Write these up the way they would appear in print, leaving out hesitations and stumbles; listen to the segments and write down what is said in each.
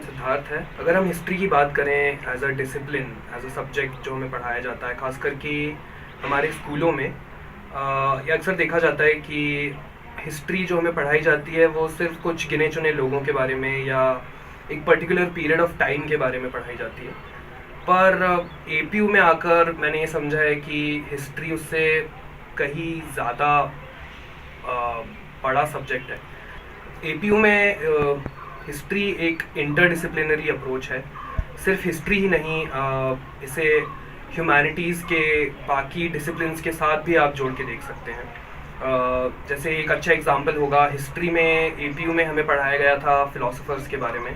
सिद्धार्थ है। अगर हम हिस्ट्री की बात करें as a discipline, as a subject जो हमें पढ़ाया जाता है, ख़ास करके हमारे स्कूलों में, ये अक्सर देखा जाता है कि हिस्ट्री जो हमें पढ़ाई जाती है वो सिर्फ कुछ गिने चुने लोगों के बारे में या एक पर्टिकुलर पीरियड ऑफ टाइम के बारे में पढ़ाई जाती है। पर एपीयू में आकर मैंने ये समझा है कि हिस्ट्री उससे कहीं ज़्यादा बड़ा सब्जेक्ट है। एपीयू में हिस्ट्री एक इंटरडिसिप्लिनरी अप्रोच है। सिर्फ हिस्ट्री ही नहीं, इसे ह्यूमैनिटीज़ के बाकी डिसिप्लिन्स के साथ भी आप जोड़ के देख सकते हैं। जैसे एक अच्छा एग्जांपल होगा, हिस्ट्री में एपीयू में हमें पढ़ाया गया था फिलोसोफर्स के बारे में।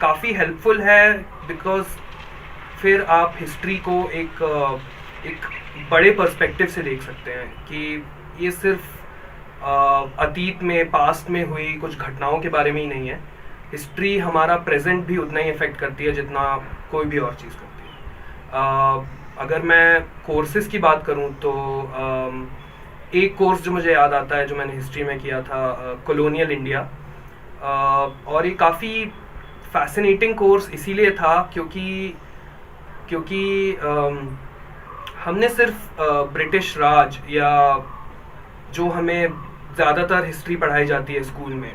काफ़ी हेल्पफुल है बिकॉज फिर आप हिस्ट्री को एक बड़े पर्सपेक्टिव से देख सकते हैं कि ये सिर्फ अतीत में, पास्ट में हुई कुछ घटनाओं के बारे में ही नहीं है। हिस्ट्री हमारा प्रेजेंट भी उतना ही इफ़ेक्ट करती है जितना कोई भी और चीज़ करती है। अगर मैं कोर्सेज़ की बात करूं तो एक कोर्स जो मुझे याद आता है जो मैंने हिस्ट्री में किया था, कॉलोनियल इंडिया। और ये काफ़ी फैसिनेटिंग कोर्स इसीलिए था क्योंकि हमने सिर्फ ब्रिटिश राज या जो हमें ज़्यादातर हिस्ट्री पढ़ाई जाती है स्कूल में,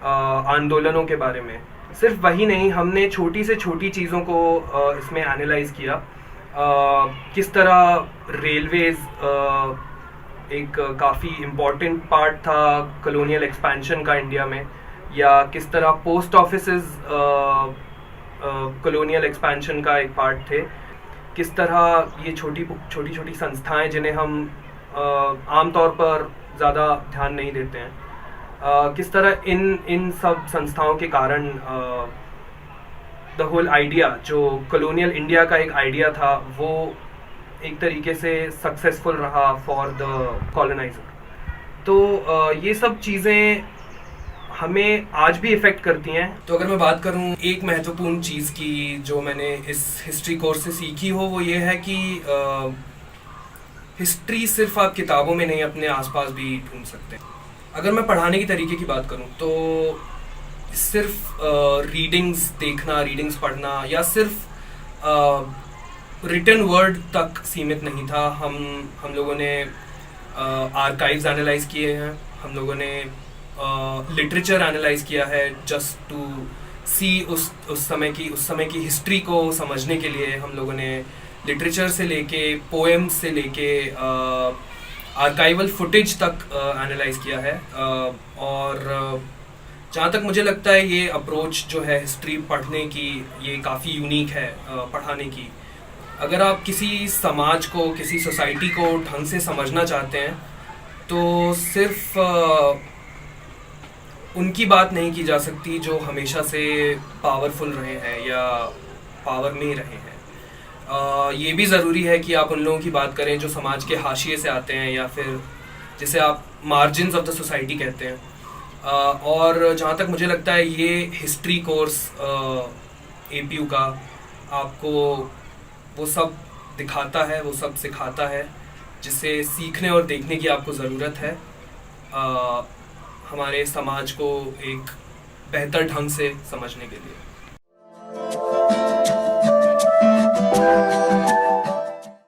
आंदोलनों के बारे में, सिर्फ वही नहीं, हमने छोटी से छोटी चीज़ों को इसमें एनालाइज किया। किस तरह रेलवेज़ एक काफ़ी इम्पॉर्टेंट पार्ट था कॉलोनियल एक्सपेंशन का इंडिया में, या किस तरह पोस्ट ऑफिसेस कॉलोनियल एक्सपेंशन का एक पार्ट थे। किस तरह ये छोटी छोटी संस्थाएं जिन्हें हम आमतौर पर ज़्यादा ध्यान नहीं देते हैं, किस तरह इन सब संस्थाओं के कारण द होल आइडिया जो कॉलोनियल इंडिया का एक आइडिया था वो एक तरीके से सक्सेसफुल रहा फॉर द कॉलोनाइजर। तो ये सब चीज़ें हमें आज भी इफ़ेक्ट करती हैं। तो अगर मैं बात करूं एक महत्वपूर्ण चीज़ की जो मैंने इस हिस्ट्री कोर्स से सीखी हो, वो ये है कि हिस्ट्री सिर्फ आप किताबों में नहीं, अपने आसपास भी ढूंढ सकते हैं। अगर मैं पढ़ाने की तरीके की बात करूं तो सिर्फ रीडिंग्स देखना, रीडिंग्स पढ़ना या सिर्फ रिटन वर्ड तक सीमित नहीं था। हम लोगों ने आर्काइव्स एनालाइज किए हैं, हम लोगों ने लिटरेचर एनालाइज किया है जस्ट टू सी उस समय की हिस्ट्री को समझने के लिए। हम लोगों ने लिटरेचर से लेके पोएम्स से लेके आर्काइवल फुटेज तक एनालाइज किया है। और जहाँ तक मुझे लगता है ये अप्रोच जो है हिस्ट्री पढ़ने की, ये काफ़ी यूनिक है पढ़ाने की। अगर आप किसी समाज को, किसी सोसाइटी को ढंग से समझना चाहते हैं तो सिर्फ उनकी बात नहीं की जा सकती जो हमेशा से पावरफुल रहे हैं या पावर में रहे हैं। ये भी ज़रूरी है कि आप उन लोगों की बात करें जो समाज के हाशिए से आते हैं या फिर जिसे आप मार्जिन्स ऑफ द सोसाइटी कहते हैं। और जहाँ तक मुझे लगता है ये हिस्ट्री कोर्स एपीयू का आपको वो सब दिखाता है, वो सब सिखाता है जिसे सीखने और देखने की आपको ज़रूरत है हमारे समाज को एक बेहतर ढंग से समझने के लिए।